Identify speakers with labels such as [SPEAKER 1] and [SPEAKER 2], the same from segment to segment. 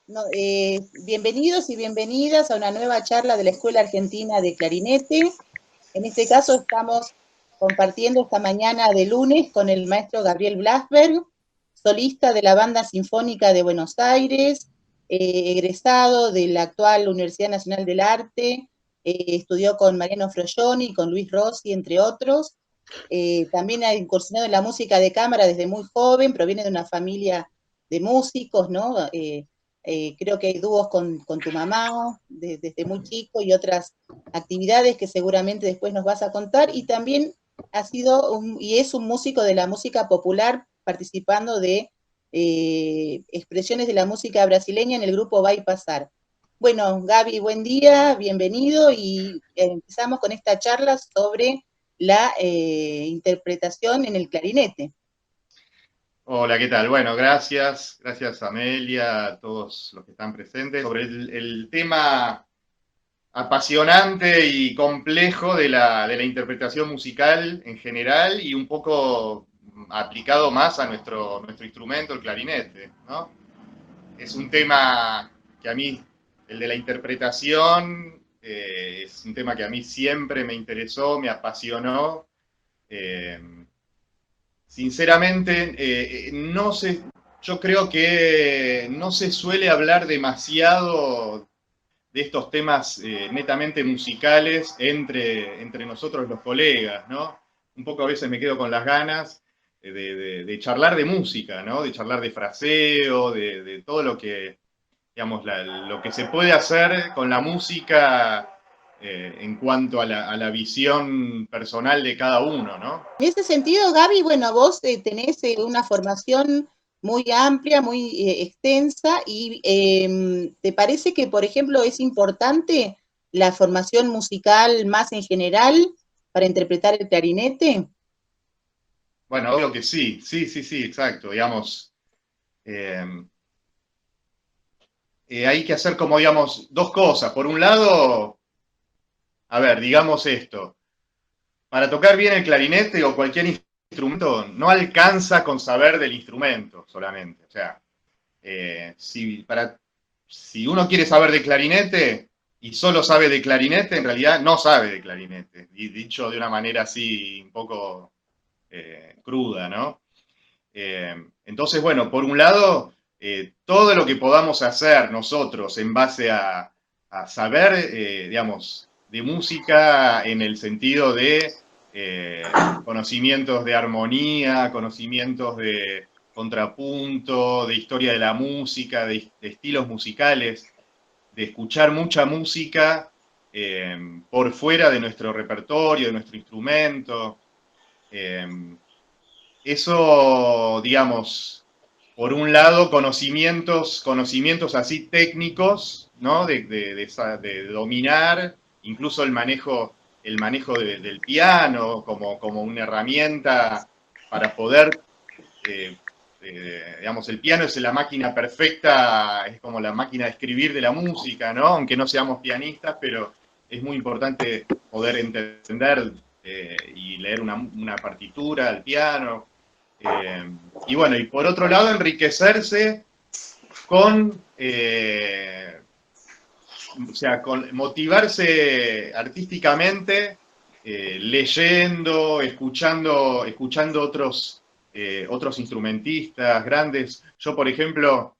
[SPEAKER 1] No, bienvenidos y bienvenidas a una nueva charla de la Escuela Argentina de Clarinete. En este caso estamos compartiendo esta mañana de lunes con el maestro Gabriel Blasberg, solista de la Banda Sinfónica de Buenos Aires, egresado de la actual Universidad Nacional del Arte, estudió con Mariano Frolloni, con Luis Rossi, entre otros. También ha incursionado en la música de cámara desde muy joven, proviene de una familia de músicos, ¿no? Creo que hay dúos con tu mamá desde muy chico y otras actividades que seguramente después nos vas a contar. Y también ha sido y es un músico de la música popular, participando de expresiones de la música brasileña en el grupo Va y Pasar. Bueno, Gaby, buen día, bienvenido y empezamos con esta charla sobre la interpretación en el clarinete.
[SPEAKER 2] Hola, ¿qué tal? Bueno, gracias Amelia, a todos los que están presentes, sobre el tema apasionante y complejo de la interpretación musical en general y un poco aplicado más a nuestro instrumento, el clarinete, ¿no? Es un tema que a mí, el de la interpretación, es un tema que a mí siempre me interesó, me apasionó. eh, Sinceramente, no sé, yo creo que no se suele hablar demasiado de estos temas netamente musicales entre nosotros los colegas, ¿no? Un poco a veces me quedo con las ganas de charlar de música, ¿no? De charlar de fraseo, de todo lo que, digamos, lo que se puede hacer con la música en cuanto a la visión personal de cada uno, ¿no?
[SPEAKER 1] En ese sentido, Gaby, bueno, vos tenés una formación muy amplia, muy extensa, y ¿te parece que, por ejemplo, es importante la formación musical más en general para interpretar el clarinete?
[SPEAKER 2] Bueno, obvio que sí, exacto. Digamos, eh, hay que hacer como, digamos, dos cosas. Por un lado, a ver, digamos esto, para tocar bien el clarinete o cualquier instrumento, no alcanza con saber del instrumento solamente. O sea, si uno quiere saber de clarinete y solo sabe de clarinete, en realidad no sabe de clarinete. Y dicho de una manera así un poco cruda, ¿no? Entonces, bueno, por un lado, todo lo que podamos hacer nosotros en base a saber, digamos, de música en el sentido de conocimientos de armonía, conocimientos de contrapunto, de historia de la música, de estilos musicales, de escuchar mucha música por fuera de nuestro repertorio, de nuestro instrumento. Eh, Eso, digamos, por un lado, conocimientos así técnicos, ¿no? De dominar, incluso el manejo del piano como una herramienta para poder, digamos, el piano es la máquina perfecta, es como la máquina de escribir de la música, ¿no? Aunque no seamos pianistas, pero es muy importante poder entender y leer una partitura al piano. Y bueno, y por otro lado, enriquecerse con, o sea, con motivarse artísticamente, leyendo, escuchando otros instrumentistas grandes. Yo, por ejemplo,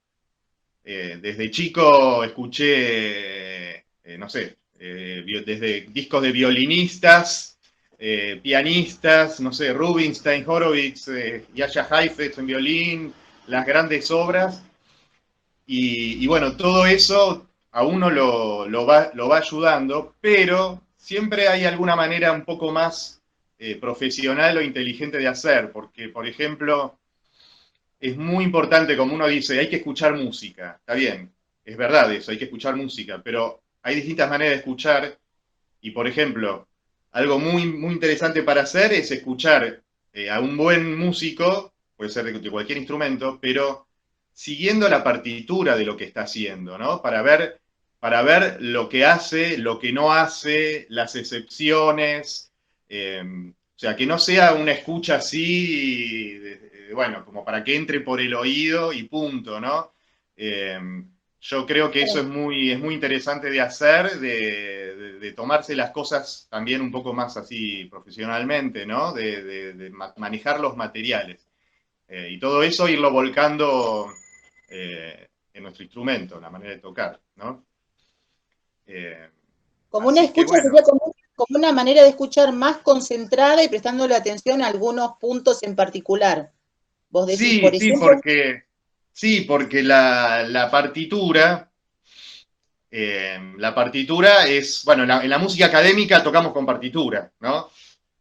[SPEAKER 2] desde chico escuché, no sé, desde discos de violinistas, pianistas, no sé, Rubinstein, Horowitz, Jascha Heifetz en violín, las grandes obras. Y bueno, todo eso a uno lo va ayudando, pero siempre hay alguna manera un poco más profesional o inteligente de hacer, porque, por ejemplo, es muy importante, como uno dice, hay que escuchar música. Está bien, es verdad eso, hay que escuchar música, pero hay distintas maneras de escuchar. Y, por ejemplo, algo muy interesante para hacer es escuchar a un buen músico, puede ser de cualquier instrumento, pero siguiendo la partitura de lo que está haciendo, ¿no? Para ver lo que hace, lo que no hace, las excepciones. O sea, que no sea una escucha así, bueno, como para que entre por el oído y punto, ¿no? Eh, Yo creo que eso es muy interesante de hacer, de tomarse las cosas también un poco más así profesionalmente, ¿no? De manejar los materiales. Y todo eso irlo volcando en nuestro instrumento, en la manera de tocar, ¿no?
[SPEAKER 1] Como una
[SPEAKER 2] Así que
[SPEAKER 1] escucha
[SPEAKER 2] bueno.
[SPEAKER 1] sería como una manera de escuchar más concentrada y prestándole atención a algunos puntos en particular. Vos decís,
[SPEAKER 2] Sí,
[SPEAKER 1] por ejemplo,
[SPEAKER 2] sí, porque la partitura es, bueno, en la música académica tocamos con partitura, ¿no?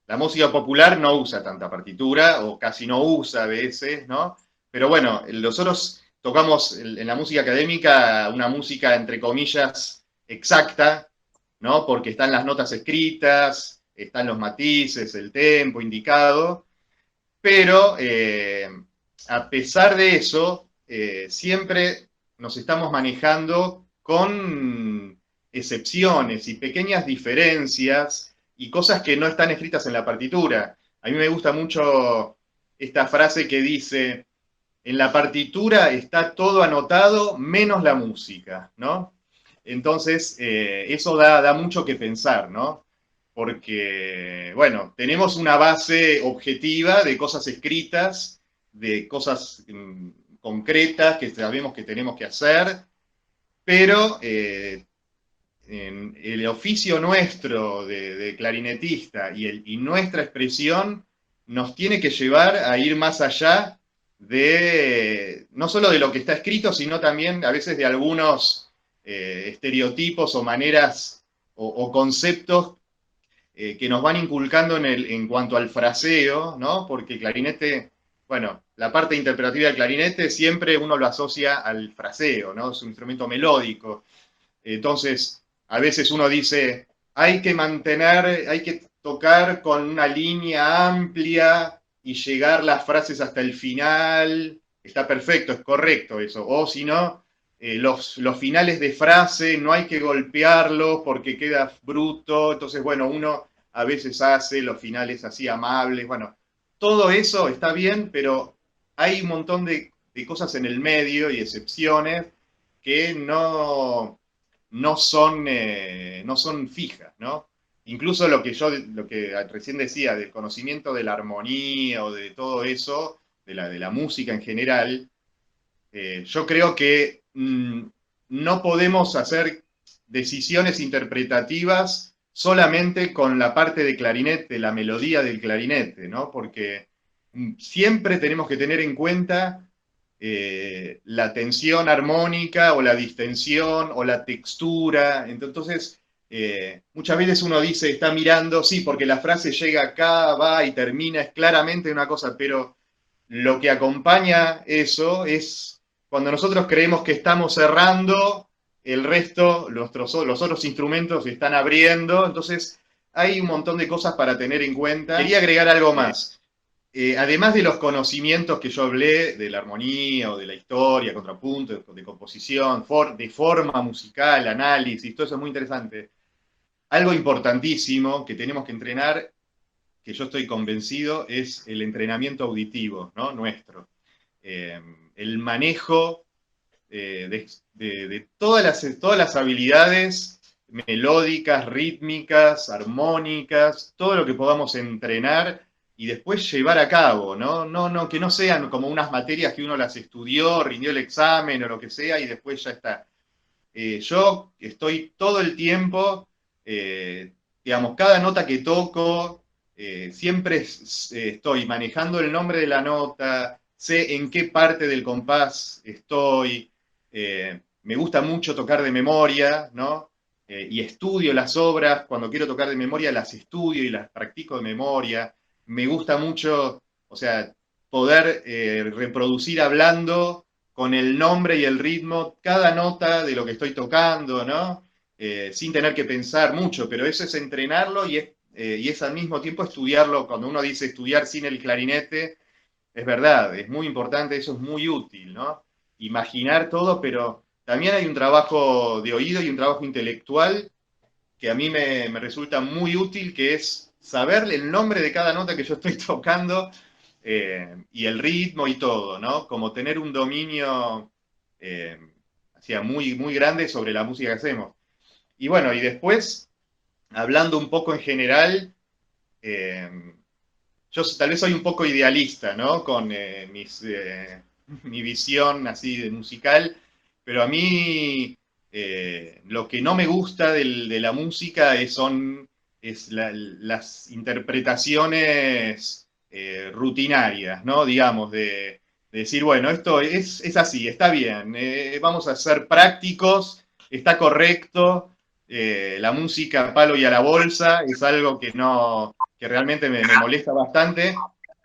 [SPEAKER 2] La música popular no usa tanta partitura, o casi no usa a veces, ¿no? Pero bueno, nosotros tocamos en la música académica una música, entre comillas, exacta, ¿no? Porque están las notas escritas, están los matices, el tempo indicado, pero a pesar de eso, siempre nos estamos manejando con excepciones y pequeñas diferencias y cosas que no están escritas en la partitura. A mí me gusta mucho esta frase que dice, en la partitura está todo anotado menos la música, ¿no? Entonces, eso da mucho que pensar, ¿no? Porque, bueno, tenemos una base objetiva de cosas escritas, de cosas concretas que sabemos que tenemos que hacer, pero en el oficio nuestro de clarinetista y nuestra expresión nos tiene que llevar a ir más allá de, no solo de lo que está escrito, sino también a veces de algunos estereotipos o maneras o conceptos que nos van inculcando en cuanto al fraseo, ¿no? Porque clarinete, bueno, la parte interpretativa del clarinete siempre uno lo asocia al fraseo, ¿no? Es un instrumento melódico. Entonces, a veces uno dice, hay que tocar con una línea amplia y llegar las frases hasta el final. Está perfecto, es correcto eso. O si no, los finales de frase no hay que golpearlos porque queda bruto. Entonces, bueno, uno a veces hace los finales así amables. Bueno, todo eso está bien, pero hay un montón de cosas en el medio y excepciones que no son fijas, ¿no? Incluso lo que recién decía, del conocimiento de la armonía o de todo eso, de la música en general, yo creo que no podemos hacer decisiones interpretativas solamente con la parte de clarinete, la melodía del clarinete, ¿no? Porque siempre tenemos que tener en cuenta la tensión armónica o la distensión o la textura. Entonces, muchas veces uno dice, está mirando, sí, porque la frase llega acá, va y termina, es claramente una cosa, pero lo que acompaña eso es cuando nosotros creemos que estamos cerrando, el resto, los otros instrumentos están abriendo, entonces hay un montón de cosas para tener en cuenta. Quería agregar algo más. Además de los conocimientos que yo hablé, de la armonía o de la historia, contrapunto, de composición, de forma musical, análisis, todo eso es muy interesante. Algo importantísimo que tenemos que entrenar, que yo estoy convencido, es el entrenamiento auditivo, ¿no? Nuestro. El manejo de todas las habilidades melódicas, rítmicas, armónicas, todo lo que podamos entrenar y después llevar a cabo, ¿no? Que no sean como unas materias que uno las estudió, rindió el examen o lo que sea y después ya está. Yo estoy todo el tiempo, digamos, cada nota que toco, siempre estoy manejando el nombre de la nota, sé en qué parte del compás estoy, me gusta mucho tocar de memoria, ¿no? Y estudio las obras, cuando quiero tocar de memoria las estudio y las practico de memoria. Me gusta mucho, o sea, poder reproducir hablando con el nombre y el ritmo cada nota de lo que estoy tocando, ¿no? Sin tener que pensar mucho, pero eso es entrenarlo y es al mismo tiempo estudiarlo. Cuando uno dice estudiar sin el clarinete, es verdad, es muy importante, eso es muy útil, ¿no? Imaginar todo, pero también hay un trabajo de oído y un trabajo intelectual que a mí me resulta muy útil, que es saber el nombre de cada nota que yo estoy tocando y el ritmo y todo, ¿no? Como tener un dominio ignorancia muy, muy grande sobre la música que hacemos. Y bueno, y después, hablando un poco en general, yo tal vez soy un poco idealista, ¿no? Con mi visión así de musical, pero a mí lo que no me gusta de la música es las interpretaciones rutinarias, ¿no? Digamos, de decir, bueno, esto es así, está bien, vamos a ser prácticos, está correcto, la música palo y a la bolsa es algo que realmente me molesta bastante,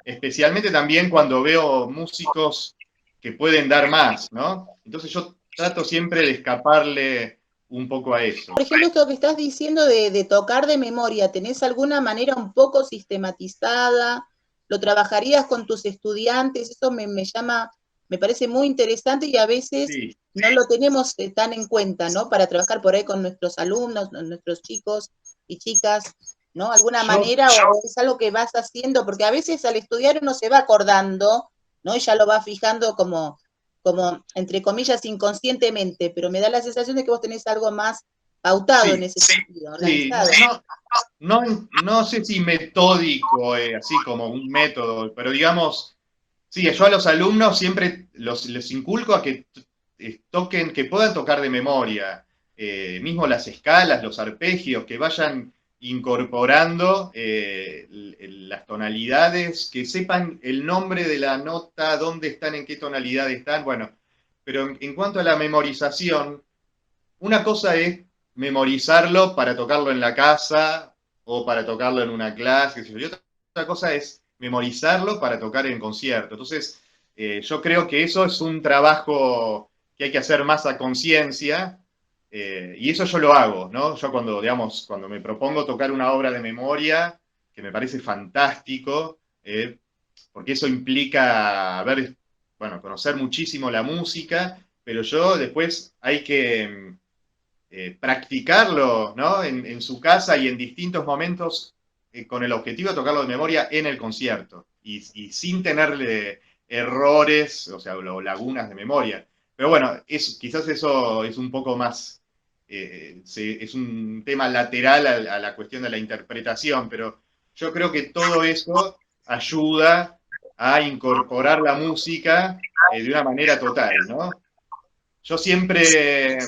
[SPEAKER 2] especialmente también cuando veo músicos que pueden dar más, ¿no? Entonces yo trato siempre de escaparle un poco a eso.
[SPEAKER 1] Por ejemplo, esto que estás diciendo de tocar de memoria, ¿tenés alguna manera un poco sistematizada? ¿Lo trabajarías con tus estudiantes? Eso me llama, me parece muy interesante y a veces
[SPEAKER 2] Sí,
[SPEAKER 1] no lo tenemos tan en cuenta, ¿no? Para trabajar por ahí con nuestros alumnos, nuestros chicos y chicas, ¿no? ¿Alguna manera o es algo que vas haciendo? Porque a veces al estudiar uno se va acordando, ¿no? Y ya lo va fijando como, entre comillas, inconscientemente, pero me da la sensación de que vos tenés algo más pautado en
[SPEAKER 2] sí,
[SPEAKER 1] ese sentido,
[SPEAKER 2] sí,
[SPEAKER 1] organizado.
[SPEAKER 2] no sé si metódico, así como un método, pero digamos, sí, yo a los alumnos siempre les inculco a que toquen, que puedan tocar de memoria, mismo las escalas, los arpegios, que vayan incorporando las tonalidades, que sepan el nombre de la nota, dónde están, en qué tonalidad están, bueno, pero en cuanto a la memorización, una cosa es memorizarlo para tocarlo en la casa o para tocarlo en una clase, y otra cosa es memorizarlo para tocar en concierto. Entonces, yo creo que eso es un trabajo que hay que hacer más a conciencia, y eso yo lo hago, ¿no? Yo cuando, digamos, cuando me propongo tocar una obra de memoria, que me parece fantástico, porque eso implica bueno, conocer muchísimo la música, pero yo después hay que practicarlo, ¿no? En su casa y en distintos momentos con el objetivo de tocarlo de memoria en el concierto y sin tenerle errores, o sea, o lagunas de memoria. Pero bueno, quizás eso es un poco más, es un tema lateral a la cuestión de la interpretación, pero yo creo que todo eso ayuda a incorporar la música de una manera total, ¿no? Yo siempre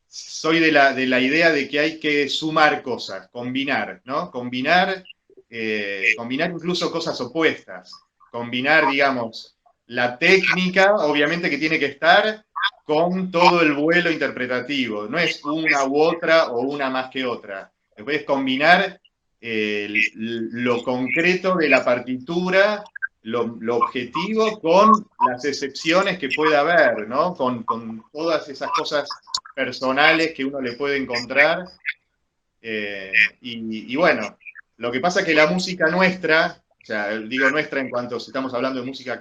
[SPEAKER 2] soy de la idea de que hay que sumar cosas, combinar, ¿no? Combinar incluso cosas opuestas. Combinar, digamos, la técnica, obviamente que tiene que estar con todo el vuelo interpretativo. No es una u otra o una más que otra. Puedes combinar lo concreto de la partitura, lo objetivo, con las excepciones que pueda haber, ¿no? Con todas esas cosas personales que uno le puede encontrar. Y bueno, lo que pasa es que la música nuestra, o sea, digo nuestra en cuanto si estamos hablando de música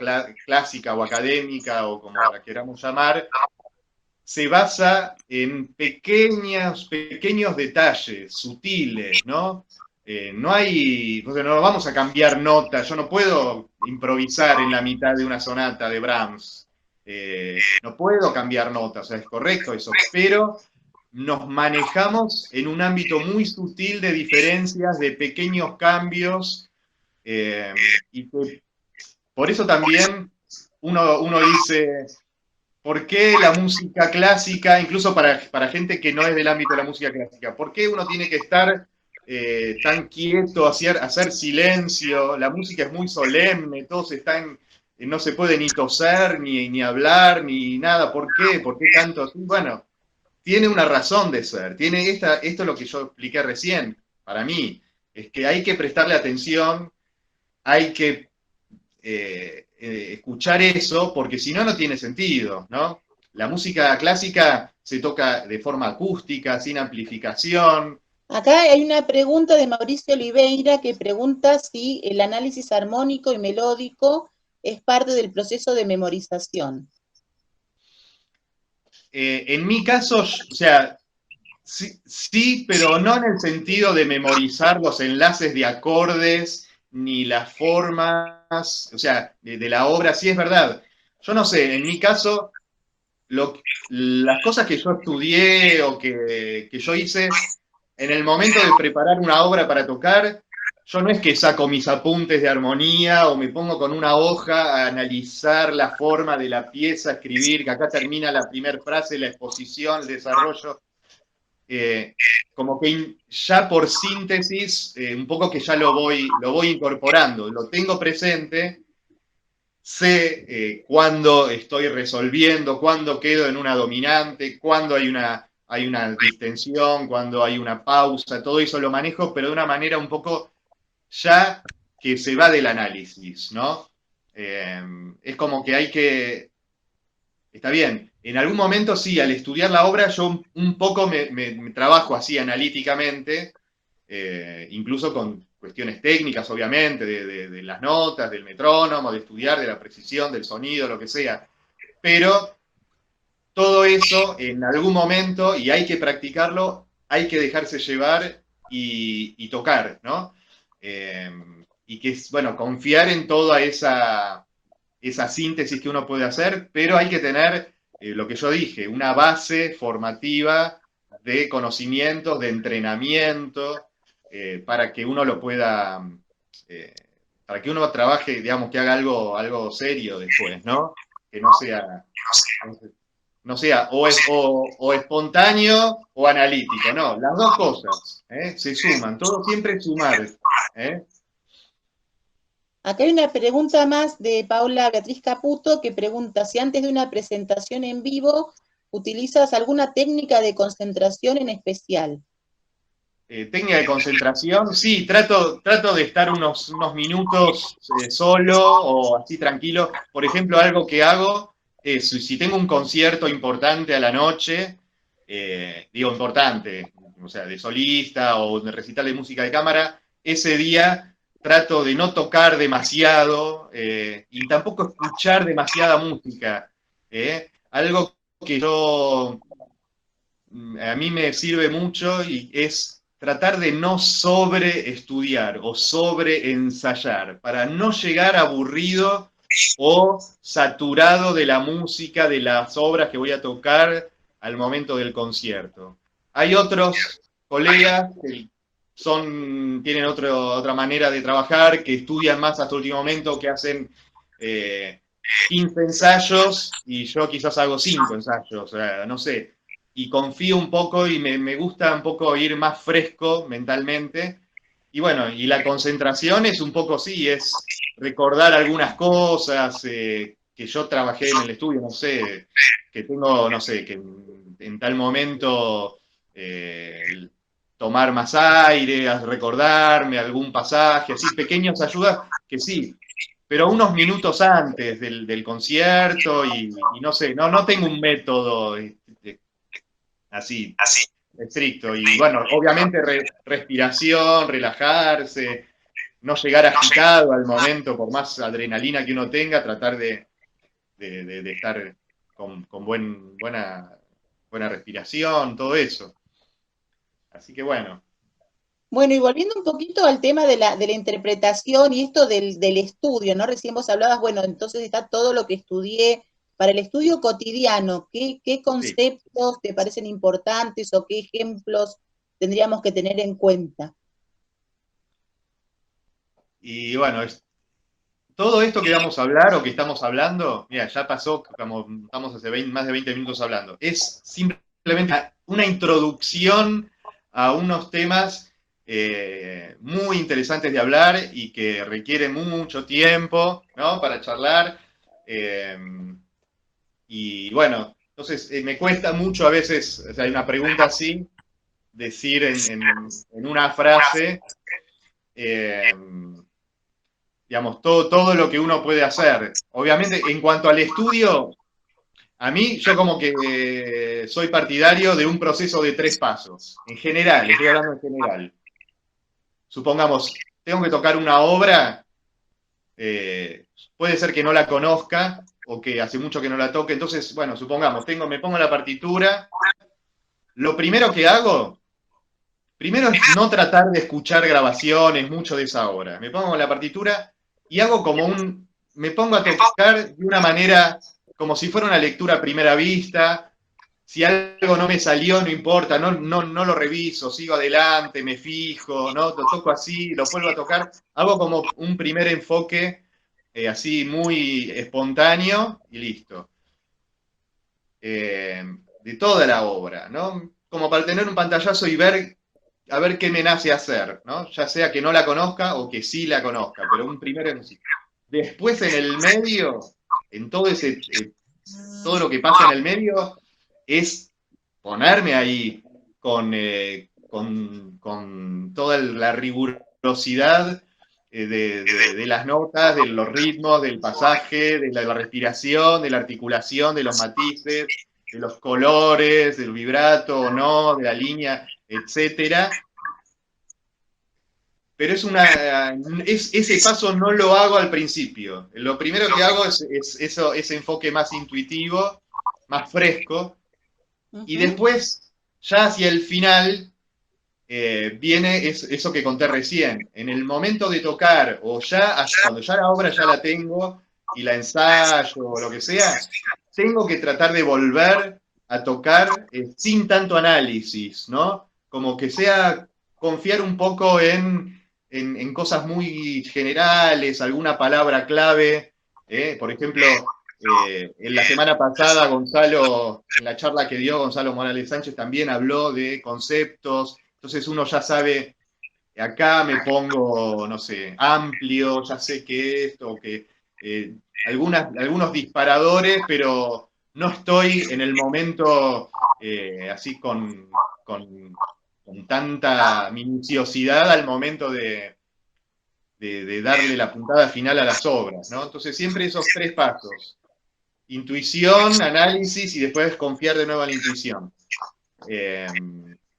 [SPEAKER 2] clásica o académica o como la queramos llamar, se basa en pequeños detalles, sutiles, ¿no? No vamos a cambiar notas, yo no puedo improvisar en la mitad de una sonata de Brahms, no puedo cambiar notas, o sea, es correcto eso, pero nos manejamos en un ámbito muy sutil de diferencias, de pequeños cambios, y que por eso también uno dice, ¿por qué la música clásica, incluso para gente que no es del ámbito de la música clásica, por qué uno tiene que estar tan quieto, hacer silencio? La música es muy solemne, todos están, no se puede ni toser, ni hablar, ni nada. ¿Por qué? ¿Por qué tanto así? Bueno, tiene una razón de ser. Esto es lo que yo expliqué recién, para mí, es que hay que prestarle atención, hay que escuchar eso, porque si no, no tiene sentido, ¿no? La música clásica se toca de forma acústica, sin amplificación.
[SPEAKER 1] Acá hay una pregunta de Mauricio Oliveira que pregunta si el análisis armónico y melódico es parte del proceso de memorización.
[SPEAKER 2] En mi caso, o sea, sí, pero no en el sentido de memorizar los enlaces de acordes ni las formas, o sea, de la obra, sí es verdad. Yo no sé, en mi caso, las cosas que yo estudié o que yo hice, en el momento de preparar una obra para tocar, yo no es que saco mis apuntes de armonía o me pongo con una hoja a analizar la forma de la pieza, escribir, que acá termina la primera frase, la exposición, el desarrollo. Como que ya por síntesis, un poco que ya lo voy incorporando, lo tengo presente, sé cuándo estoy resolviendo, cuándo quedo en una dominante, cuándo hay una distensión, cuándo hay una pausa, todo eso lo manejo, pero de una manera un poco ya que se va del análisis, ¿no? Es como que hay que... Está bien, en algún momento sí, al estudiar la obra yo un poco me trabajo así analíticamente, incluso con cuestiones técnicas, obviamente, de las notas, del metrónomo, de estudiar, de la precisión, del sonido, lo que sea. Pero todo eso en algún momento, y hay que practicarlo, hay que dejarse llevar y tocar, ¿no? Y que es, bueno, confiar en toda esa síntesis que uno puede hacer, pero hay que tener, lo que yo dije, una base formativa de conocimientos, de entrenamiento, para que uno lo pueda, eh, para que uno trabaje, digamos, que haga algo serio después, ¿no? Que no sea o espontáneo o analítico, no, las dos cosas, se suman, todo siempre es sumar, ¿eh?
[SPEAKER 1] Acá hay una pregunta más de Paula Beatriz Caputo que pregunta si antes de una presentación en vivo utilizas alguna técnica de concentración en especial.
[SPEAKER 2] Técnica de concentración, sí, trato de estar unos minutos solo o así tranquilo. Por ejemplo, algo que hago es, si tengo un concierto importante a la noche, digo importante, o sea, de solista o de recital de música de cámara, ese día trato de no tocar demasiado y tampoco escuchar demasiada música. Algo que a mí me sirve mucho y es tratar de no sobre estudiar o sobre ensayar, para no llegar aburrido o saturado de la música, de las obras que voy a tocar al momento del concierto. Hay otros colegas que tienen otra manera de trabajar, que estudian más hasta el último momento, que hacen 15 ensayos y yo quizás hago 5 ensayos, o sea, no sé, y confío un poco y me gusta un poco ir más fresco mentalmente. Y bueno, y la concentración es un poco sí, es recordar algunas cosas que yo trabajé en el estudio, no sé, que tengo, no sé, que en tal momento tomar más aire, recordarme algún pasaje, así, pequeñas ayudas que sí, pero unos minutos antes del concierto y no sé, no tengo un método así, estricto. Y bueno, obviamente respiración, relajarse, no llegar agitado al momento, por más adrenalina que uno tenga, tratar de estar con buena respiración, todo eso. Así que bueno.
[SPEAKER 1] Bueno, y volviendo un poquito al tema de la interpretación y esto del estudio, ¿no? Recién vos hablabas, bueno, entonces está todo lo que estudié. Para el estudio cotidiano, ¿qué
[SPEAKER 2] Sí.
[SPEAKER 1] conceptos te parecen importantes o qué ejemplos tendríamos que tener en cuenta?
[SPEAKER 2] Y bueno, todo esto que vamos a hablar o que estamos hablando, mira, ya pasó, como estamos hace más de 20 minutos hablando, es simplemente una introducción a unos temas muy interesantes de hablar y que requieren mucho tiempo, ¿no? Para charlar. Eh, y bueno, entonces me cuesta mucho a veces, o sea, hay una pregunta así, decir en una frase, eh, digamos, todo lo que uno puede hacer. Obviamente, en cuanto al estudio, a mí yo como que soy partidario de un proceso de 3 pasos. En general, estoy hablando en general. Supongamos, tengo que tocar una obra, puede ser que no la conozca o que hace mucho que no la toque. Entonces, bueno, supongamos, me pongo la partitura. Lo primero que hago, primero es no tratar de escuchar grabaciones mucho de esa obra. Me pongo la partitura y hago me pongo a tocar de una manera como si fuera una lectura a primera vista. Si algo no me salió, no importa, no lo reviso, sigo adelante, me fijo, ¿no? Lo toco así, lo vuelvo a tocar. Hago como un primer enfoque así muy espontáneo y listo. De toda la obra, ¿no? Como para tener un pantallazo y ver, a ver qué me nace hacer, ¿no? Ya sea que no la conozca o que sí la conozca, pero un primero es. Después en el medio, en todo todo lo que pasa en el medio, es ponerme ahí con toda la rigurosidad de las notas, de los ritmos, del pasaje, de la respiración, de la articulación, de los matices, de los colores, del vibrato o no, de la línea, etcétera. Pero ese paso no lo hago al principio. Lo primero que hago es ese enfoque más intuitivo, más fresco, y después, ya hacia el final, viene eso que conté recién. En el momento de tocar, o ya cuando ya la obra ya la tengo, y la ensayo, o lo que sea, tengo que tratar de volver a tocar sin tanto análisis, ¿no? Como que sea confiar un poco en cosas muy generales, alguna palabra clave. Por ejemplo, en la semana pasada, Gonzalo, en la charla que dio Gonzalo Morales Sánchez, también habló de conceptos. Entonces uno ya sabe, acá me pongo, no sé, amplio, ya sé que esto, que algunos disparadores, pero no estoy en el momento así con tanta minuciosidad al momento de darle la puntada final a las obras, ¿no? Entonces siempre esos tres pasos: intuición, análisis y después confiar de nuevo en la intuición.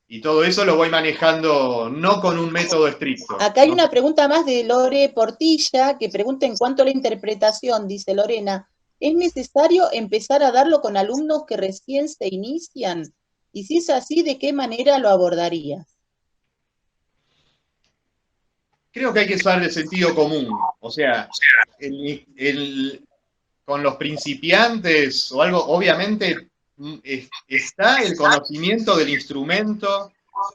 [SPEAKER 2] Y todo eso lo voy manejando no con un método estricto.
[SPEAKER 1] Acá hay una pregunta más de Lore Portilla, que pregunta en cuanto a la interpretación, dice Lorena, ¿es necesario empezar a darlo con alumnos que recién se inician? Y si es así, ¿de qué manera lo abordarías?
[SPEAKER 2] Creo que hay que usar el sentido común. O sea, con los principiantes o algo, obviamente está el conocimiento del instrumento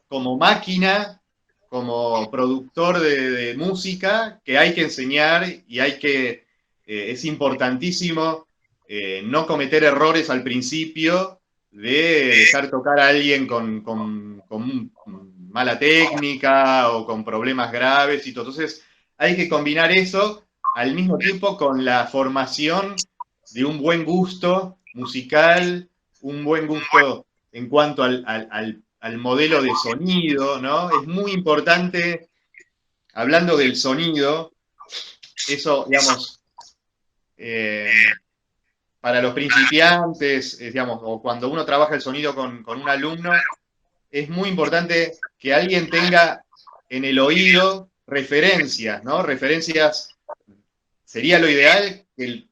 [SPEAKER 2] como máquina, como productor de música, que hay que enseñar y es importantísimo no cometer errores al principio de dejar tocar a alguien con mala técnica o con problemas graves y todo. Entonces hay que combinar eso al mismo tiempo con la formación de un buen gusto musical, un buen gusto en cuanto al modelo de sonido, ¿no? Es muy importante, hablando del sonido, eso, digamos, para los principiantes, digamos, o cuando uno trabaja el sonido con un alumno, es muy importante que alguien tenga en el oído referencias, ¿no? Referencias, sería lo ideal,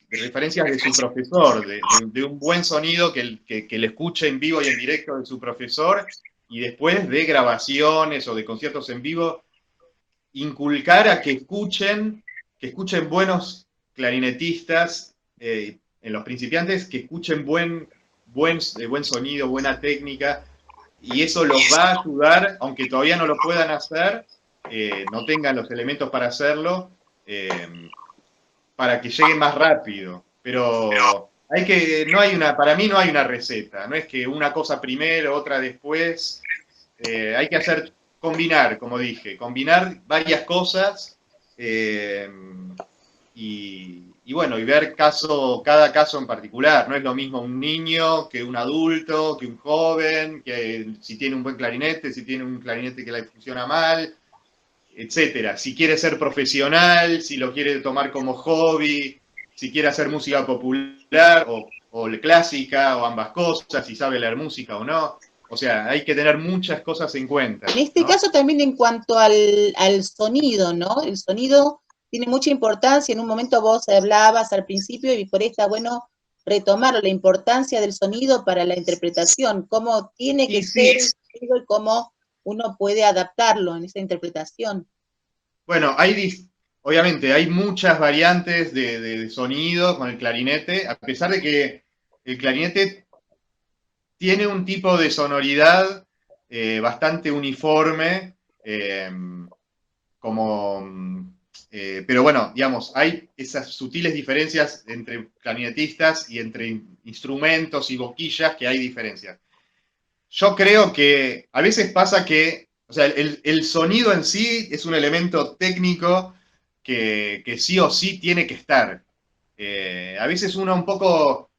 [SPEAKER 2] referencias de su profesor, de un buen sonido que le escuche en vivo y en directo de su profesor, y después de grabaciones o de conciertos en vivo, inculcar a que escuchen buenos clarinetistas, en los principiantes, que escuchen buen sonido, buena técnica, y eso los va a ayudar, aunque todavía no lo puedan hacer, no tengan los elementos para hacerlo, para que lleguen más rápido. Pero para mí no hay una receta, no es que una cosa primero, otra después. Hay que combinar, como dije, combinar varias cosas y bueno, y ver cada caso en particular. No es lo mismo un niño que un adulto, que un joven, que si tiene un buen clarinete, si tiene un clarinete que le funciona mal, etcétera. Si quiere ser profesional, si lo quiere tomar como hobby, si quiere hacer música popular o clásica o ambas cosas, si sabe leer música o no. O sea, hay que tener muchas cosas en cuenta.
[SPEAKER 1] En este caso también en cuanto al sonido, ¿no? El sonido tiene mucha importancia. En un momento vos hablabas al principio y por ahí está bueno retomarlo, la importancia del sonido para la interpretación, cómo tiene que ser el sonido y cómo uno puede adaptarlo en esa interpretación.
[SPEAKER 2] Bueno, obviamente hay muchas variantes de sonido con el clarinete, a pesar de que el clarinete tiene un tipo de sonoridad bastante uniforme, pero bueno, digamos, hay esas sutiles diferencias entre clarinetistas y entre instrumentos y boquillas que hay diferencias. Yo creo que a veces pasa que, o sea, el sonido en sí es un elemento técnico que sí o sí tiene que estar. A veces uno un poco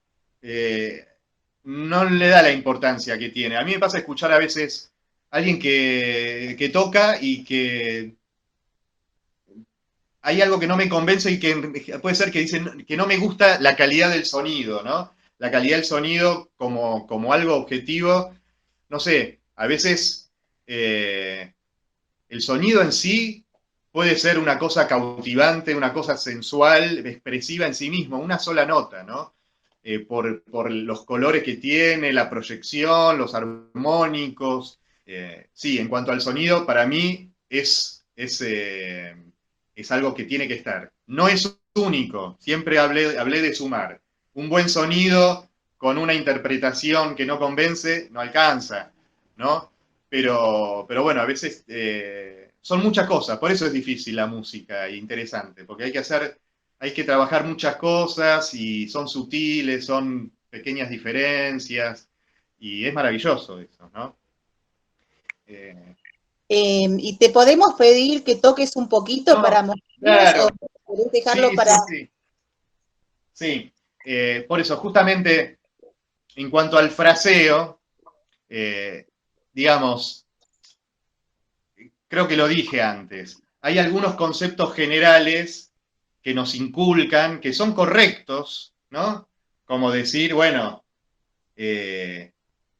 [SPEAKER 2] no le da la importancia que tiene. A mí me pasa escuchar a veces a alguien que toca y que hay algo que no me convence y que puede ser que dicen que no me gusta la calidad del sonido, ¿no? La calidad del sonido como algo objetivo. No sé, a veces el sonido en sí puede ser una cosa cautivante, una cosa sensual, expresiva en sí mismo, una sola nota, ¿no? Por los colores que tiene, la proyección, los armónicos. Sí, en cuanto al sonido, para mí es algo que tiene que estar. No es único, siempre hablé de sumar. Un buen sonido con una interpretación que no convence, no alcanza, ¿no? Pero bueno, a veces son muchas cosas, por eso es difícil la música e interesante, porque hay que trabajar muchas cosas y son sutiles, son pequeñas diferencias, y es maravilloso eso, ¿no?
[SPEAKER 1] Y te podemos pedir que toques un poquito para
[SPEAKER 2] No,
[SPEAKER 1] mostrarnos o
[SPEAKER 2] claro,
[SPEAKER 1] querés dejarlo
[SPEAKER 2] sí,
[SPEAKER 1] para...
[SPEAKER 2] sí, sí, sí. Por eso, justamente en cuanto al fraseo, digamos, creo que lo dije antes, hay algunos conceptos generales que nos inculcan, que son correctos, ¿no? Como decir, bueno,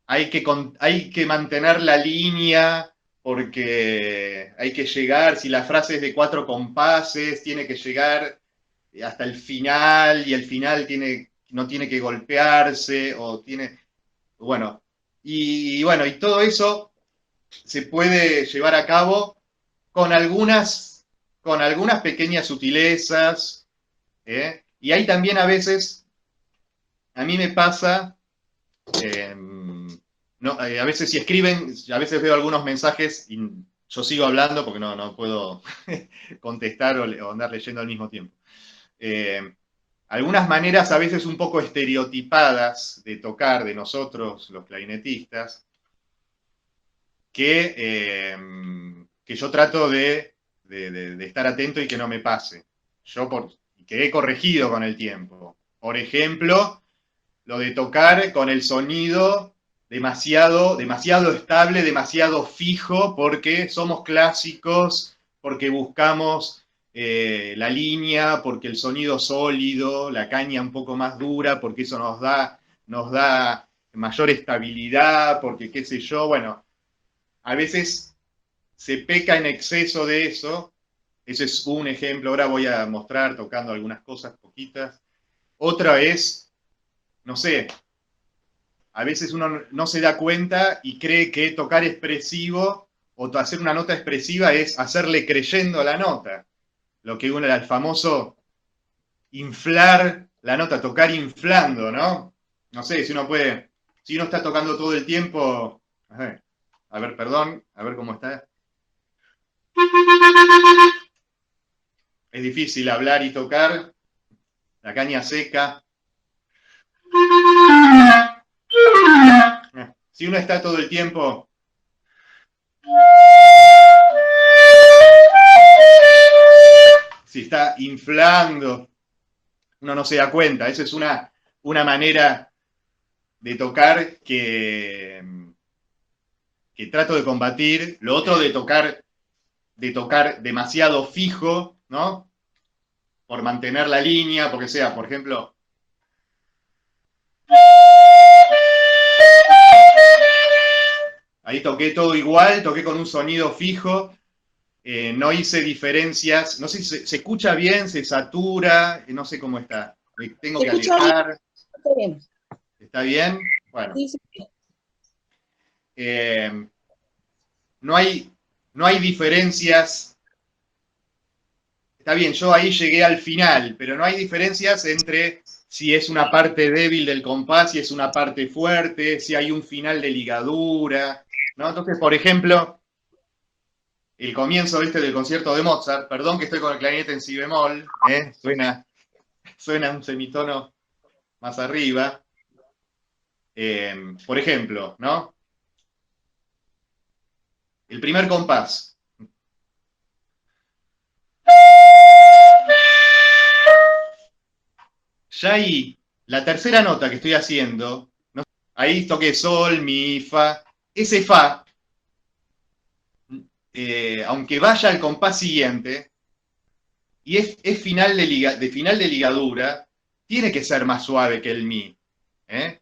[SPEAKER 2] hay que mantener la línea porque hay que llegar, si la frase es de 4 compases, tiene que llegar hasta el final y el final no tiene que golpearse o tiene, bueno, y todo eso se puede llevar a cabo con con algunas pequeñas sutilezas, ¿eh? Y hay también a veces, a mí me pasa, no, a veces si escriben, a veces veo algunos mensajes y yo sigo hablando porque no puedo contestar o andar leyendo al mismo tiempo. Algunas maneras a veces un poco estereotipadas de tocar de nosotros, los clarinetistas, que yo trato de estar atento y que no me pase. Que he corregido con el tiempo. Por ejemplo, lo de tocar con el sonido demasiado estable, demasiado fijo, porque somos clásicos, porque buscamos la línea, porque el sonido sólido, la caña un poco más dura, porque eso nos da mayor estabilidad, porque qué sé yo, bueno, a veces se peca en exceso de eso. Ese es un ejemplo. Ahora voy a mostrar tocando algunas cosas poquitas. Otra es, no sé, a veces uno no se da cuenta y cree que tocar expresivo o hacer una nota expresiva es hacerle creyendo la nota. Lo que uno era el famoso inflar la nota, tocar inflando, ¿no? No sé, si uno está tocando todo el tiempo, a ver, perdón, a ver cómo está. Es difícil hablar y tocar, la caña seca. Si uno está todo el tiempo si está inflando, uno no se da cuenta. Esa es una manera de tocar que trato de combatir. Lo otro de tocar demasiado fijo, ¿no? Por mantener la línea, porque sea, por ejemplo, ahí toqué todo igual, toqué con un sonido fijo, no hice diferencias, no sé si se escucha bien, se satura, no sé cómo está. Me tengo que alejar.
[SPEAKER 1] Está bien.
[SPEAKER 2] ¿Está bien? Bueno.
[SPEAKER 1] Sí, sí.
[SPEAKER 2] No hay diferencias. Está bien, yo ahí llegué al final, pero no hay diferencias entre si es una parte débil del compás, si es una parte fuerte, si hay un final de ligadura, ¿no? Entonces, por ejemplo, el comienzo del concierto de Mozart, perdón que estoy con el clarinete en si bemol, suena un semitono más arriba. Por ejemplo, ¿no? El primer compás. Ya ahí, la tercera nota que estoy haciendo, ¿no? Ahí toqué sol, mi, fa. Ese fa, aunque vaya al compás siguiente, y es final final de ligadura, tiene que ser más suave que el mi. ¿Eh?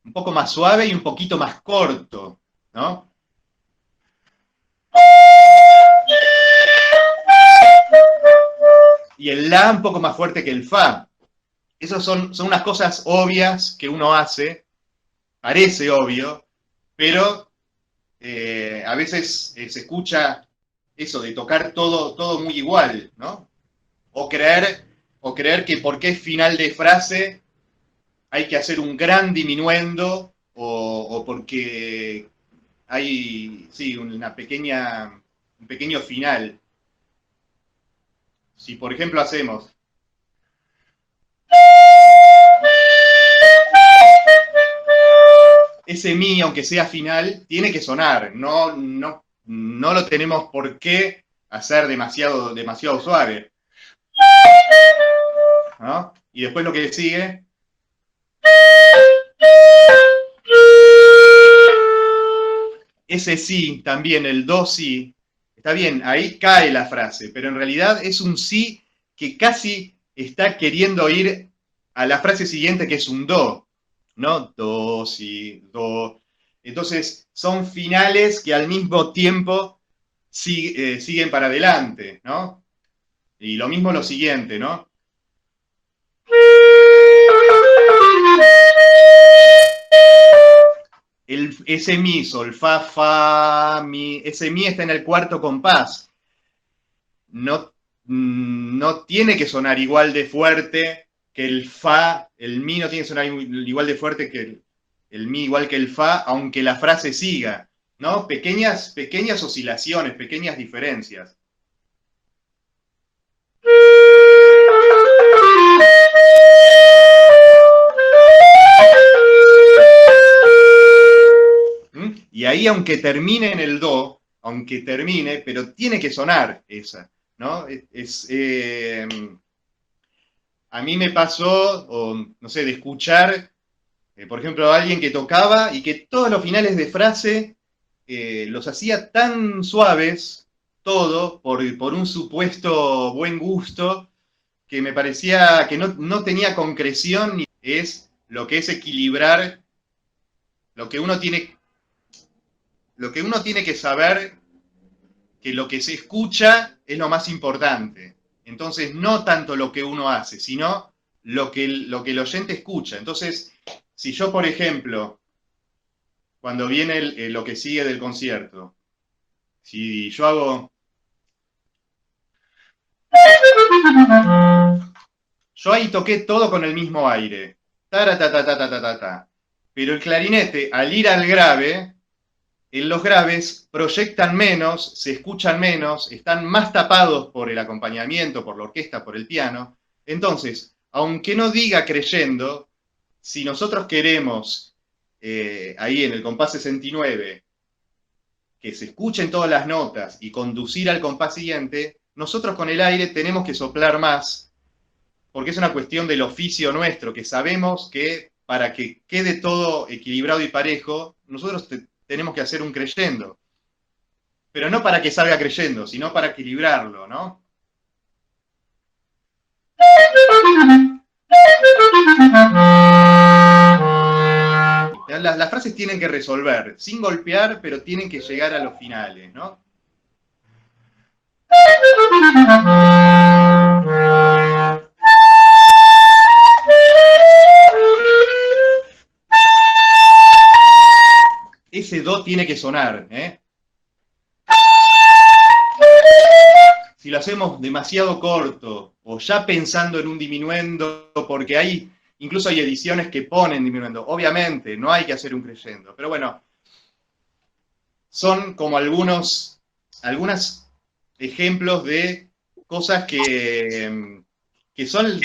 [SPEAKER 2] Un poco más suave y un poquito más corto, ¿no? Y el la un poco más fuerte que el fa. Esas son unas cosas obvias que uno hace, parece obvio, pero a veces se escucha eso de tocar todo muy igual, ¿no? O creer que porque es final de frase hay que hacer un gran diminuendo o porque hay, sí, un pequeño final. Si por ejemplo hacemos ese mi, aunque sea final, tiene que sonar, no lo tenemos por qué hacer demasiado suave, ¿no? Y después lo que sigue, ese sí, también el do sí, está bien, ahí cae la frase, pero en realidad es un sí que casi está queriendo ir a la frase siguiente que es un do, ¿no? Do, si, do. Entonces son finales que al mismo tiempo siguen para adelante, ¿no? Y lo mismo lo siguiente, ¿no? Ese mi, sol, fa, fa, mi, ese mi está en el cuarto compás. No tiene que sonar igual de fuerte que el fa, el mi no tiene que sonar igual de fuerte que el mi, igual que el fa, aunque la frase siga, ¿no? Pequeñas oscilaciones, pequeñas diferencias. Y ahí, aunque termine en el do, aunque termine, pero tiene que sonar esa, ¿no? A mí me pasó, o no sé, de escuchar, por ejemplo, a alguien que tocaba y que todos los finales de frase los hacía tan suaves, todo, por un supuesto buen gusto, que me parecía que no tenía concreción, ni es lo que es equilibrar lo que uno tiene que saber, que lo que se escucha es lo más importante. Entonces, no tanto lo que uno hace, sino lo que el oyente escucha. Entonces, si yo, por ejemplo, cuando viene lo que sigue del concierto, si yo hago... Yo ahí toqué todo con el mismo aire. Ta. Pero el clarinete, al ir al grave, en los graves proyectan menos, se escuchan menos, están más tapados por el acompañamiento, por la orquesta, por el piano. Entonces, aunque no diga creyendo, si nosotros queremos, ahí en el compás 69, que se escuchen todas las notas y conducir al compás siguiente, nosotros con el aire tenemos que soplar más, porque es una cuestión del oficio nuestro, que sabemos que para que quede todo equilibrado y parejo, nosotros tenemos que hacer un creyendo. Pero no para que salga creyendo, sino para equilibrarlo, ¿no? Las frases tienen que resolver, sin golpear, pero tienen que llegar a los finales, ¿no? Ese do tiene que sonar, ¿eh? si lo hacemos demasiado corto, o ya pensando en un diminuendo, porque incluso hay ediciones que ponen diminuendo, obviamente, no hay que hacer un crescendo, pero bueno, son como algunos ejemplos de cosas que son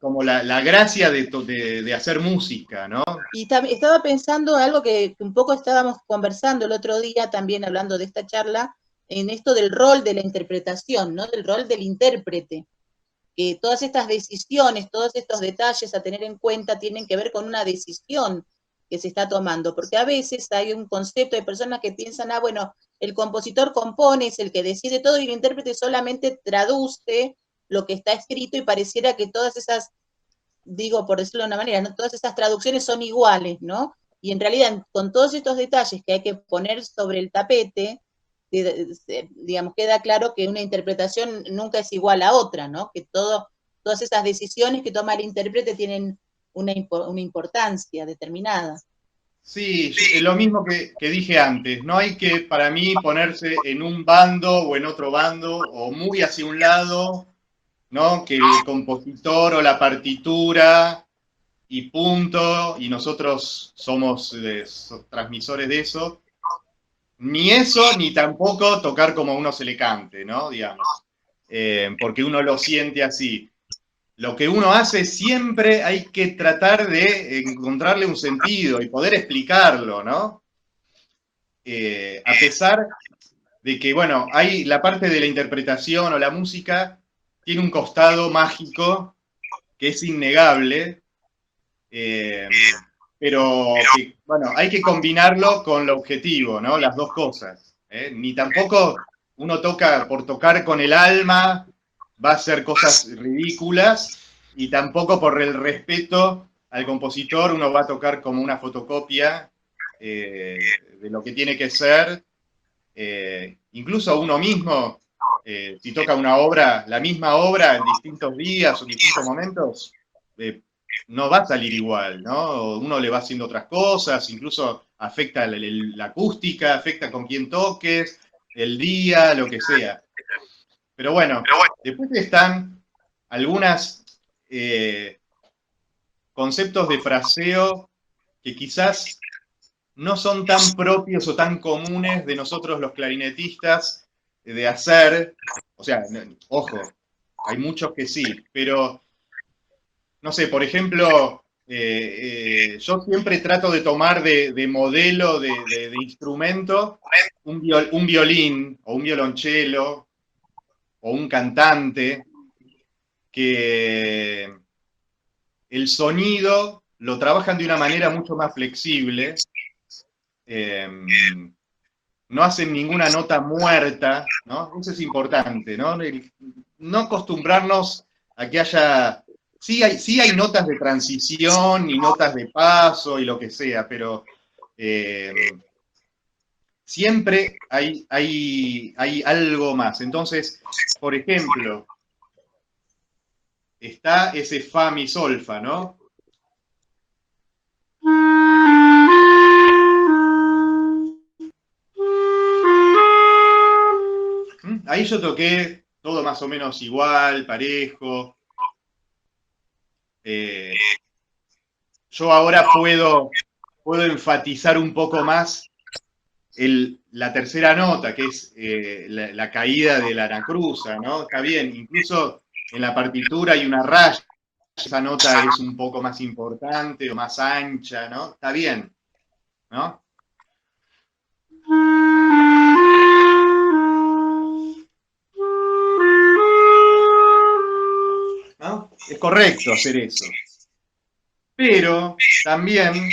[SPEAKER 2] como la gracia de hacer música, ¿no?
[SPEAKER 1] Y estaba pensando algo que un poco estábamos conversando el otro día, también hablando de esta charla, en esto del rol de la interpretación, ¿no? Del rol del intérprete. Que todas estas decisiones, todos estos detalles a tener en cuenta tienen que ver con una decisión que se está tomando, porque a veces hay un concepto de personas que piensan, bueno, el compositor compone, es el que decide todo y el intérprete solamente traduce lo que está escrito y pareciera que todas esas, digo por decirlo de una manera, ¿no? Todas esas traducciones son iguales, ¿no? Y en realidad, con todos estos detalles que hay que poner sobre el tapete, digamos, queda claro que una interpretación nunca es igual a otra, ¿no? Que todas esas decisiones que toma el intérprete tienen una importancia determinada.
[SPEAKER 2] Sí, lo mismo que dije antes, no hay que, para mí, ponerse en un bando o en otro bando, o muy hacia un lado, ¿no? Que el compositor o la partitura y punto, y nosotros somos transmisores de eso. Ni eso, ni tampoco tocar como a uno se le cante, ¿no? Digamos, porque uno lo siente así. Lo que uno hace siempre hay que tratar de encontrarle un sentido y poder explicarlo, ¿no? A pesar de que, bueno, hay la parte de la interpretación o la música tiene un costado mágico que es innegable, pero que, bueno, hay que combinarlo con lo objetivo, ¿no? Las dos cosas. Ni tampoco uno toca por tocar con el alma, va a hacer cosas ridículas, y tampoco por el respeto al compositor uno va a tocar como una fotocopia de lo que tiene que ser. Incluso uno mismo, si toca una obra, la misma obra en distintos días o en distintos momentos, no va a salir igual, ¿no? Uno le va haciendo otras cosas, incluso afecta la acústica, afecta con quién toques, el día, lo que sea. Pero bueno, después están algunos conceptos de fraseo que quizás no son tan propios o tan comunes de nosotros los clarinetistas de hacer. O sea, ojo, hay muchos que sí, pero no sé, por ejemplo, yo siempre trato de tomar de modelo, de instrumento, un violín o un violonchelo o un cantante, que el sonido lo trabajan de una manera mucho más flexible, no hacen ninguna nota muerta, ¿no? Eso es importante, ¿no? No acostumbrarnos a que haya. Sí hay notas de transición y notas de paso y lo que sea, pero siempre hay algo más. Entonces, por ejemplo, está ese fa mi sol fa, ¿no? Ahí yo toqué todo más o menos igual, parejo. Yo ahora puedo enfatizar un poco más la tercera nota, que es la caída de la anacruza, ¿no? Está bien, incluso en la partitura hay una raya, esa nota es un poco más importante o más ancha, ¿no? Está bien, ¿no? ¿No? Es correcto hacer eso. Pero también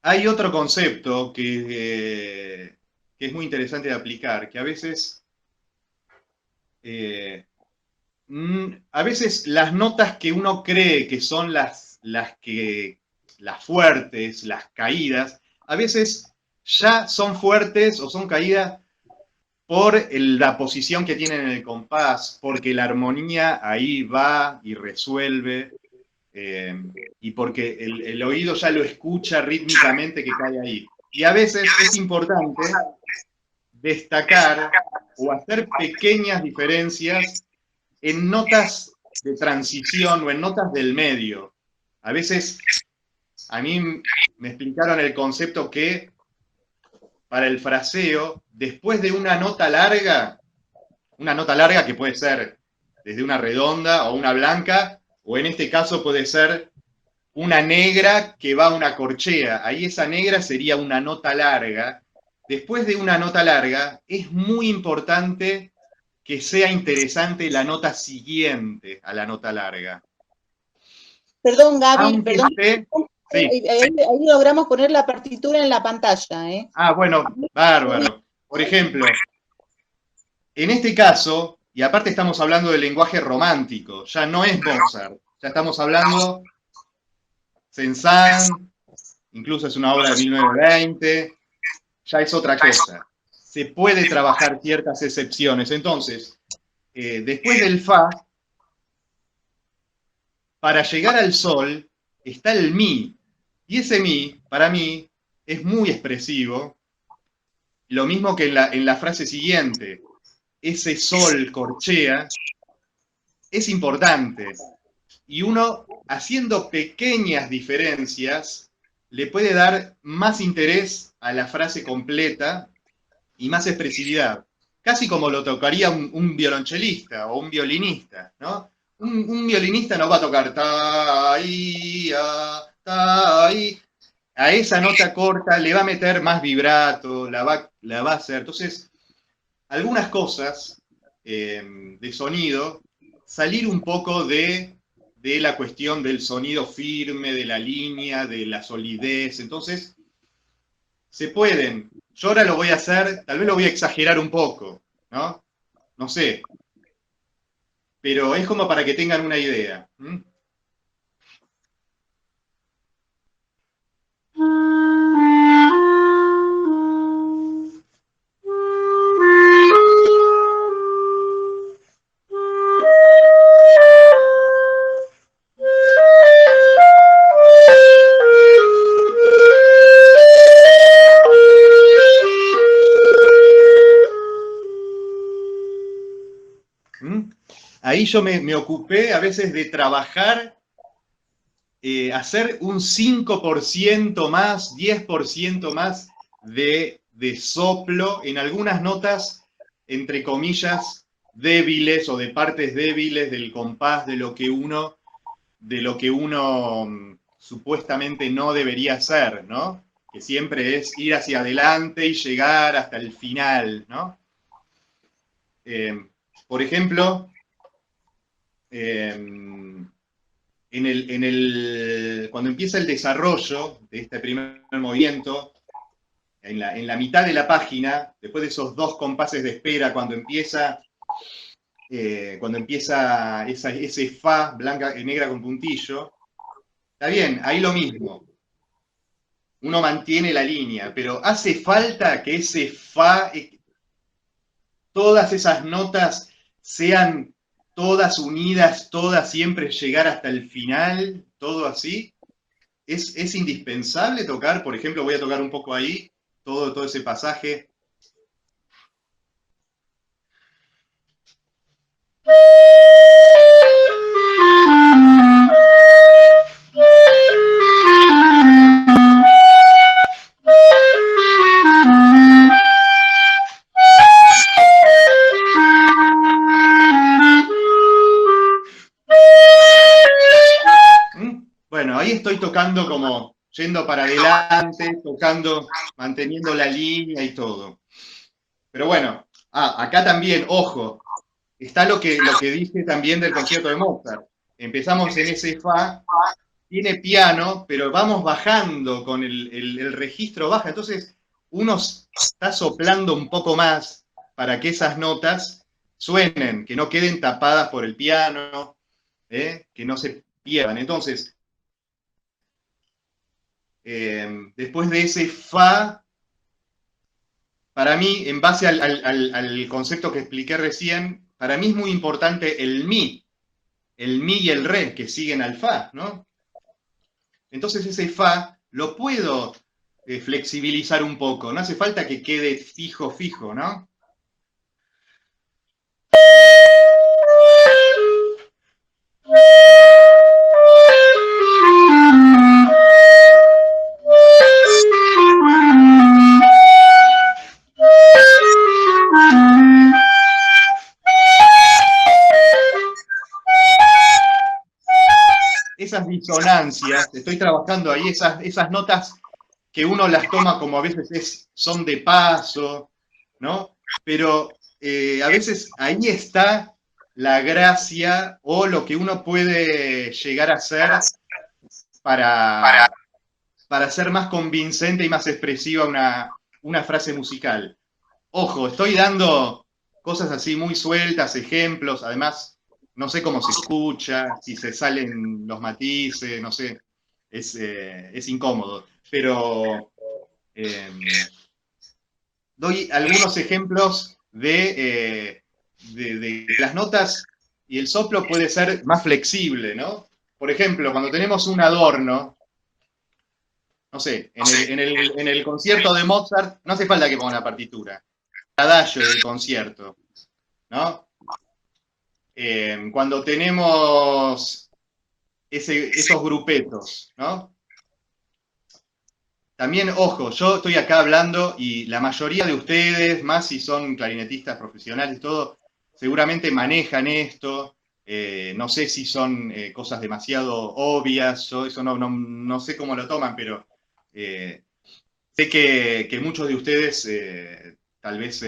[SPEAKER 2] hay otro concepto que es muy interesante de aplicar, que a veces las notas que uno cree que son las fuertes, las caídas, a veces ya son fuertes o son caídas por la posición que tienen en el compás, porque la armonía ahí va y resuelve, y porque el oído ya lo escucha rítmicamente que cae ahí. Y a veces es importante destacar o hacer pequeñas diferencias en notas de transición o en notas del medio. A veces, a mí me explicaron el concepto que para el fraseo, después de una nota larga que puede ser desde una redonda o una blanca, o en este caso puede ser una negra que va a una corchea. Ahí esa negra sería una nota larga. Después de una nota larga, es muy importante que sea interesante la nota siguiente a la nota larga.
[SPEAKER 1] Perdón, Gaby,
[SPEAKER 2] Aunque
[SPEAKER 1] perdón.
[SPEAKER 2] esté... Sí.
[SPEAKER 1] Ahí logramos poner la partitura en la pantalla, ¿eh?
[SPEAKER 2] Ah, bueno, bárbaro. Por ejemplo, en este caso, y aparte estamos hablando del lenguaje romántico, ya no es Mozart, ya estamos hablando Saint-Saëns, incluso es una obra de 1920, ya es otra cosa. Se puede trabajar ciertas excepciones. Entonces, después del Fa, para llegar al Sol, está el Mi. Y ese Mi, para mí, es muy expresivo. Lo mismo que en la frase siguiente. Ese Sol corchea es importante. Y uno, haciendo pequeñas diferencias, le puede dar más interés a la frase completa y más expresividad. Casi como lo tocaría un violonchelista o un violinista, ¿no? Un violinista no va a tocar ta, i, a, ta, i. A esa nota corta le va a meter más vibrato, la va a hacer. Entonces, algunas cosas de sonido, salir un poco de la cuestión del sonido firme, de la línea, de la solidez. Entonces, se pueden. Yo ahora lo voy a hacer, tal vez lo voy a exagerar un poco, ¿no? No sé. Pero es como para que tengan una idea. ¿Mm? ¿Mm? Ahí yo me ocupé a veces de trabajar, hacer un 5% más, 10% más de soplo en algunas notas, entre comillas, débiles o de partes débiles del compás de lo que uno supuestamente no debería hacer, ¿no? Que siempre es ir hacia adelante y llegar hasta el final, ¿no? Por ejemplo, cuando empieza el desarrollo de este primer movimiento, en la mitad de la página, después de esos dos compases de espera, cuando empieza ese fa blanca y negra con puntillo, está bien, ahí lo mismo. Uno mantiene la línea, pero hace falta que ese fa, todas esas notas sean todas unidas, todas siempre llegar hasta el final, todo así. Es indispensable tocar, por ejemplo, voy a tocar un poco ahí, todo ese pasaje. Bueno, ahí estoy tocando como yendo para adelante, tocando, manteniendo la línea y todo. Pero bueno, acá también, ojo, está lo que dije también del concierto de Mozart. Empezamos en ese fa, tiene piano, pero vamos bajando con el registro baja, entonces uno está soplando un poco más para que esas notas suenen, que no queden tapadas por el piano, que no se pierdan. Entonces, después de ese fa, para mí, en base al concepto que expliqué recién, para mí es muy importante el mi y el re, que siguen al fa, ¿no? Entonces ese fa lo puedo flexibilizar un poco, no hace falta que quede fijo, ¿no? Esas disonancias, estoy trabajando ahí, esas notas que uno las toma como a veces son de paso, ¿no? Pero a veces ahí está la gracia o lo que uno puede llegar a hacer para hacer más convincente y más expresiva una frase musical. Ojo, estoy dando cosas así muy sueltas, ejemplos, además no sé cómo se escucha, si se salen los matices, no sé, es incómodo, pero doy algunos ejemplos de las notas y el soplo puede ser más flexible, ¿no? Por ejemplo, cuando tenemos un adorno, no sé, en el concierto de Mozart, no hace falta que ponga una partitura, el adagio del concierto, ¿no? Cuando tenemos esos grupetos, ¿no? También, ojo, yo estoy acá hablando y la mayoría de ustedes, más si son clarinetistas profesionales y todo, seguramente manejan esto. No sé si son cosas demasiado obvias, yo eso no sé cómo lo toman, pero sé que muchos de ustedes tal vez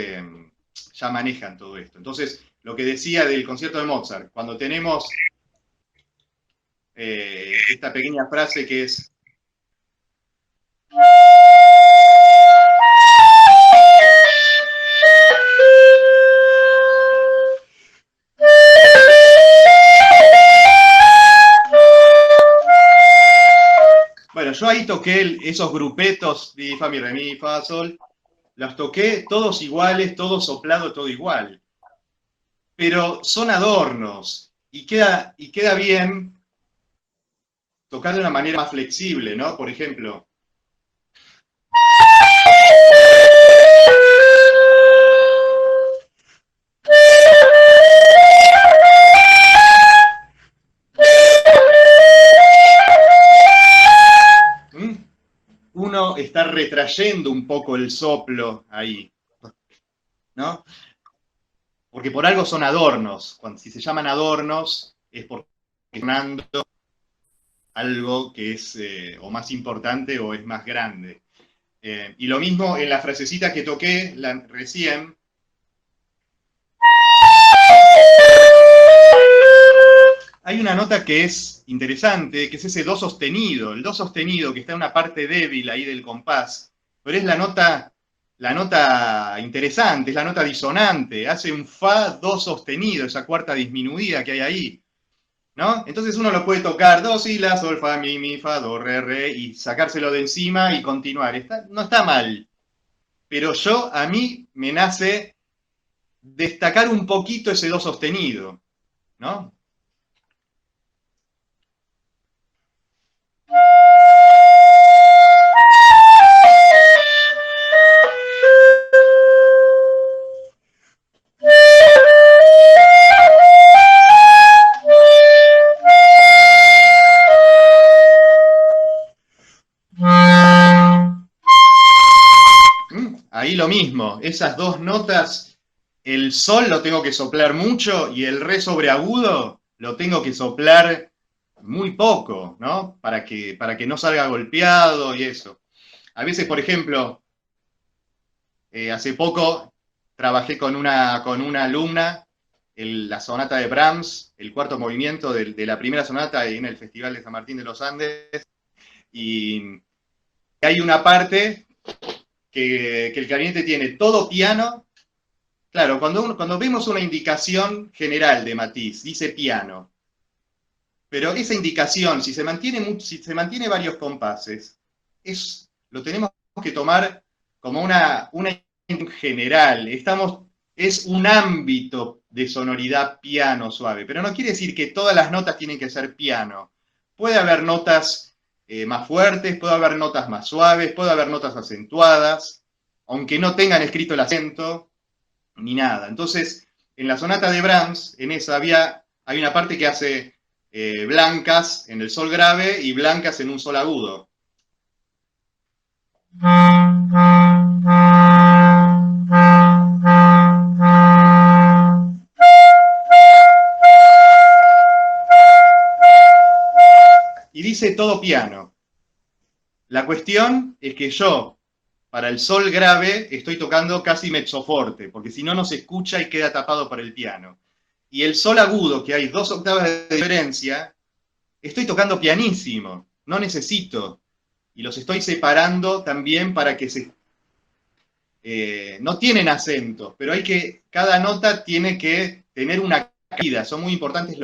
[SPEAKER 2] ya manejan todo esto. Entonces, lo que decía del concierto de Mozart, cuando tenemos esta pequeña frase que es bueno, yo ahí toqué esos grupetos de fa, mi, re, mi, fa, sol, los toqué todos iguales, todo soplado, todo igual. Pero son adornos y queda bien tocar de una manera más flexible, ¿no? Por ejemplo, uno está retrayendo un poco el soplo ahí, ¿no? Porque por algo son adornos. Si se llaman adornos, es porque están sonando algo que es o más importante o es más grande. Y lo mismo en la frasecita que toqué recién. Hay una nota que es interesante, que es ese do sostenido. El do sostenido que está en una parte débil ahí del compás, pero es la nota interesante, es la nota disonante. Hace un fa, do sostenido, esa cuarta disminuida que hay ahí, ¿no? Entonces uno lo puede tocar, do, si, la, sol, fa, mi, fa, do, re, y sacárselo de encima y continuar. No está mal, pero a mí me nace destacar un poquito ese do sostenido, ¿no? Ahí lo mismo, esas dos notas, el sol lo tengo que soplar mucho y el re sobre agudo lo tengo que soplar muy poco, ¿no? Para que no salga golpeado y eso. A veces, por ejemplo, hace poco trabajé con una alumna la sonata de Brahms, el cuarto movimiento de la primera sonata en el Festival de San Martín de los Andes, y hay una parte que el clarinete tiene todo piano. Claro, cuando vemos una indicación general de matiz, dice piano, pero esa indicación, si se mantiene varios compases, lo tenemos que tomar como una general. Es un ámbito de sonoridad piano suave, pero no quiere decir que todas las notas tienen que ser piano. Puede haber notas más fuertes, puede haber notas más suaves, puede haber notas acentuadas, aunque no tengan escrito el acento, ni nada. Entonces, en la sonata de Brahms, en esa hay una parte que hace blancas en el sol grave y blancas en un sol agudo. Y dice todo piano. La cuestión es que yo, para el sol grave, estoy tocando casi mezzoforte, porque si no, no se escucha y queda tapado para el piano. Y el sol agudo, que hay 2 octavas de diferencia, estoy tocando pianísimo, no necesito. Y los estoy separando también para que no tienen acentos, pero cada nota tiene que tener una caída, son muy importantes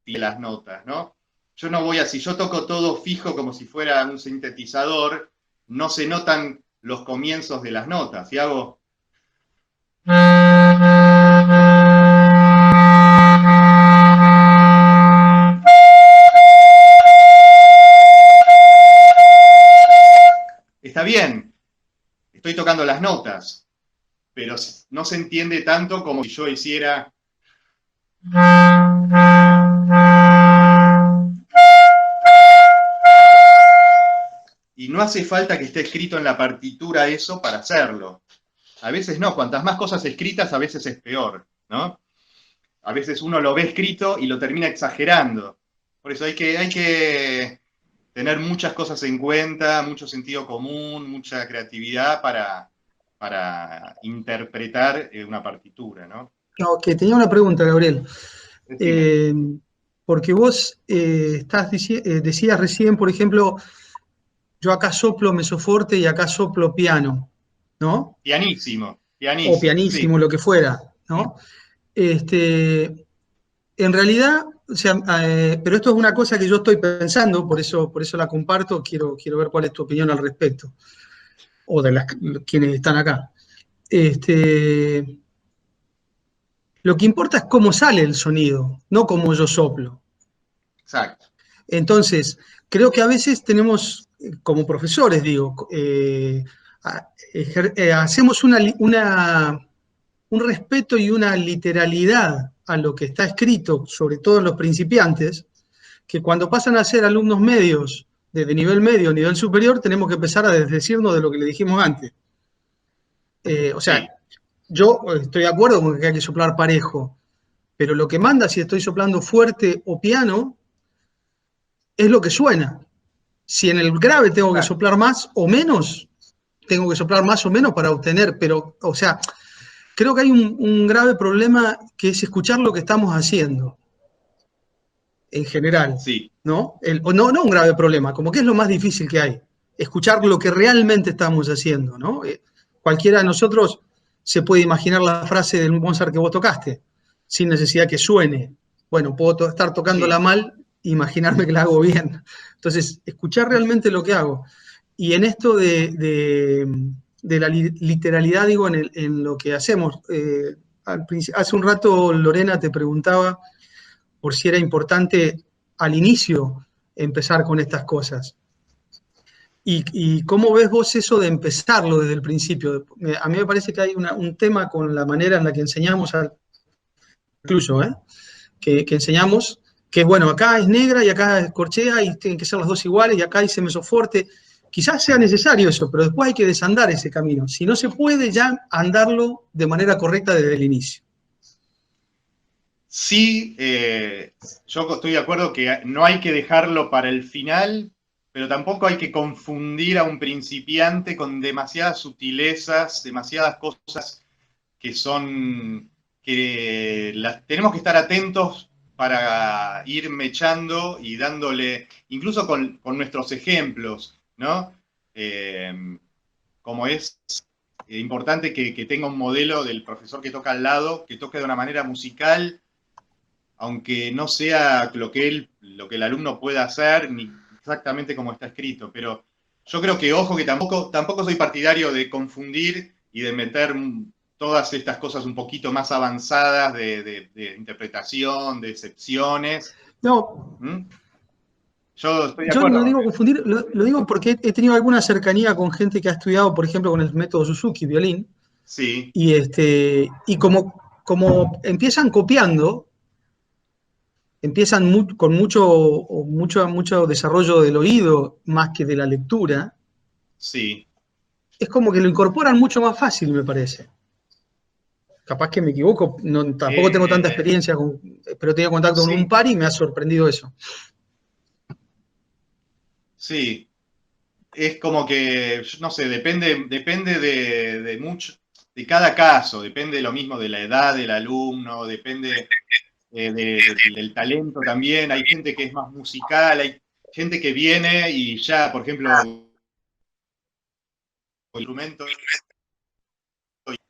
[SPEAKER 2] las notas, ¿no? Yo no voy así, yo toco todo fijo como si fuera un sintetizador, no se notan los comienzos de las notas, y hago... Está bien, estoy tocando las notas, pero no se entiende tanto como si yo hiciera... Y no hace falta que esté escrito en la partitura eso para hacerlo. A veces no, cuantas más cosas escritas, a veces es peor, ¿no? A veces uno lo ve escrito y lo termina exagerando. Por eso hay que tener muchas cosas en cuenta, mucho sentido común, mucha creatividad para interpretar una partitura, ¿no?
[SPEAKER 3] Ok, tenía una pregunta, Gabriel. Porque vos decías recién, por ejemplo, yo acá soplo mesoforte y acá soplo piano, ¿no?
[SPEAKER 2] Pianísimo,
[SPEAKER 3] O pianísimo, sí, lo que fuera, ¿no? En realidad, o sea, pero esto es una cosa que yo estoy pensando, por eso la comparto, quiero ver cuál es tu opinión al respecto, o de quienes están acá. Lo que importa es cómo sale el sonido, no cómo yo soplo.
[SPEAKER 2] Exacto.
[SPEAKER 3] Entonces, creo que a veces tenemos, como profesores, digo, hacemos un respeto y una literalidad a lo que está escrito, sobre todo en los principiantes, que cuando pasan a ser alumnos medios, de nivel medio, nivel superior, tenemos que empezar a desdecirnos de lo que le dijimos antes. O sea, sí, yo estoy de acuerdo con que hay que soplar parejo, pero lo que manda si estoy soplando fuerte o piano es lo que suena. Si en el grave tengo que soplar más o menos, tengo que soplar más o menos para obtener, pero, o sea, creo que hay un grave problema que es escuchar lo que estamos haciendo, en general,
[SPEAKER 2] sí,
[SPEAKER 3] ¿no? No un grave problema, como que es lo más difícil que hay, escuchar lo que realmente estamos haciendo, ¿no? Cualquiera de nosotros se puede imaginar la frase del Mozart que vos tocaste, sin necesidad que suene. Bueno, puedo estar tocándola mal, imaginarme que la hago bien. Entonces, escuchar realmente lo que hago. Y en esto de la literalidad, digo, en lo que hacemos. Hace un rato Lorena te preguntaba por si era importante al inicio empezar con estas cosas. ¿Y cómo ves vos eso de empezarlo desde el principio? A mí me parece que hay un tema con la manera en la que enseñamos, incluso, que enseñamos, que bueno, acá es negra y acá es corchea y tienen que ser las dos iguales y acá hay mesoforte. Quizás sea necesario eso, pero después hay que desandar ese camino. Si no se puede ya andarlo de manera correcta desde el inicio.
[SPEAKER 2] Sí, yo estoy de acuerdo que no hay que dejarlo para el final, pero tampoco hay que confundir a un principiante con demasiadas sutilezas, demasiadas cosas que tenemos que estar atentos para ir mechando y dándole, incluso con nuestros ejemplos, ¿no? Como es importante que tenga un modelo del profesor que toca al lado, que toque de una manera musical, aunque no sea lo que el alumno pueda hacer, ni exactamente como está escrito, pero yo creo que, ojo, que tampoco soy partidario de confundir y de meter todas estas cosas un poquito más avanzadas de interpretación, de excepciones.
[SPEAKER 3] No.
[SPEAKER 2] Yo estoy de acuerdo.
[SPEAKER 3] Yo no digo confundir, lo digo porque he tenido alguna cercanía con gente que ha estudiado, por ejemplo, con el método Suzuki, violín.
[SPEAKER 2] Sí.
[SPEAKER 3] Y como como empiezan copiando, empiezan con mucho desarrollo del oído más que de la lectura,
[SPEAKER 2] Sí.
[SPEAKER 3] es como que lo incorporan mucho más fácil, me parece. Capaz que me equivoco, tampoco tengo tanta experiencia, pero he tenido contacto con un
[SPEAKER 2] Sí,
[SPEAKER 3] par y me ha sorprendido eso.
[SPEAKER 2] sí. Es como que, no sé, depende de mucho, de cada caso, depende lo mismo de la edad del alumno, depende del talento también. Hay gente que es más musical, hay gente que viene y ya, por ejemplo, instrumento,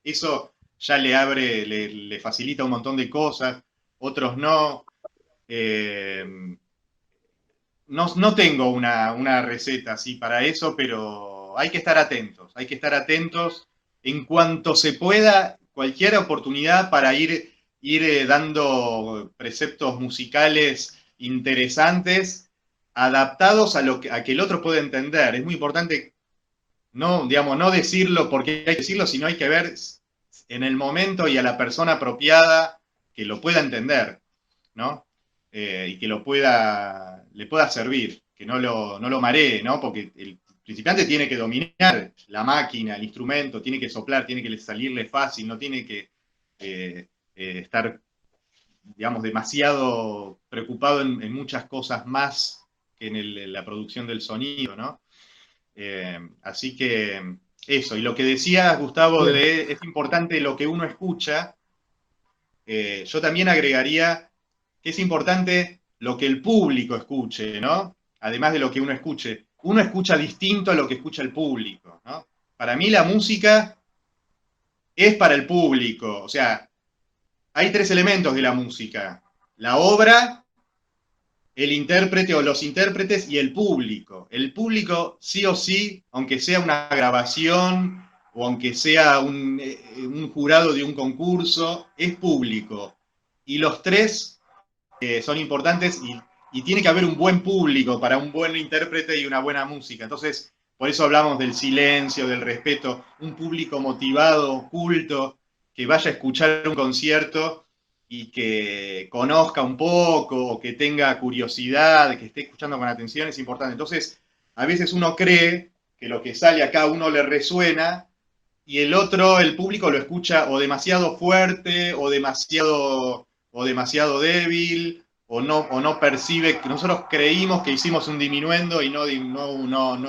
[SPEAKER 2] eso ya le abre, le facilita un montón de cosas, otros no. Eh, no tengo una receta así para eso, pero hay que estar atentos, hay que estar atentos en cuanto se pueda, cualquier oportunidad para ir dando preceptos musicales interesantes, adaptados a que el otro pueda entender. Es muy importante no, digamos, no decirlo porque hay que decirlo, sino hay que ver en el momento y a la persona apropiada que lo pueda entender, ¿no? Y que le pueda servir, que no lo maree, ¿no? Porque el principiante tiene que dominar la máquina, el instrumento, tiene que soplar, tiene que salirle fácil, no tiene que estar, digamos, demasiado preocupado en muchas cosas más que en la producción del sonido, ¿no? Así que eso, y lo que decía Gustavo,
[SPEAKER 3] Bien.
[SPEAKER 2] es importante lo que uno escucha, yo también agregaría que es importante lo que el público escuche, ¿no? Además de lo que uno escuche. Uno escucha distinto a lo que escucha el público, ¿no? Para mí la música es para el público, o sea, hay tres elementos de la música: la obra, el intérprete o los intérpretes y el público. El público, sí o sí, aunque sea una grabación o aunque sea un jurado de un concurso, es público. Y los tres son importantes y tiene que haber un buen público para un buen intérprete y una buena música. Entonces, por eso hablamos del silencio, del respeto, un público motivado, culto, que vaya a escuchar un concierto y que conozca un poco, o que tenga curiosidad, que esté escuchando con atención, es importante. Entonces, a veces uno cree que lo que sale acá a uno le resuena y el otro, el público lo escucha o demasiado fuerte o demasiado débil, o no percibe, que nosotros creímos que hicimos un diminuendo y no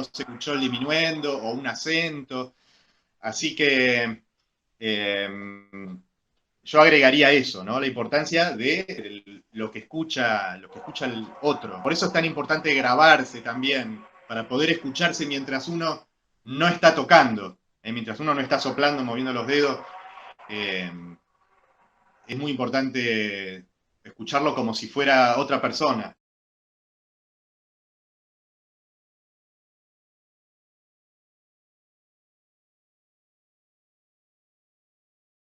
[SPEAKER 2] se escuchó el diminuendo o un acento. Así que eh, yo agregaría eso, ¿no? La importancia de lo que escucha el otro. Por eso es tan importante grabarse también, para poder escucharse mientras uno no está tocando, mientras uno no está soplando, moviendo los dedos. Eh, es muy importante escucharlo como si fuera otra persona.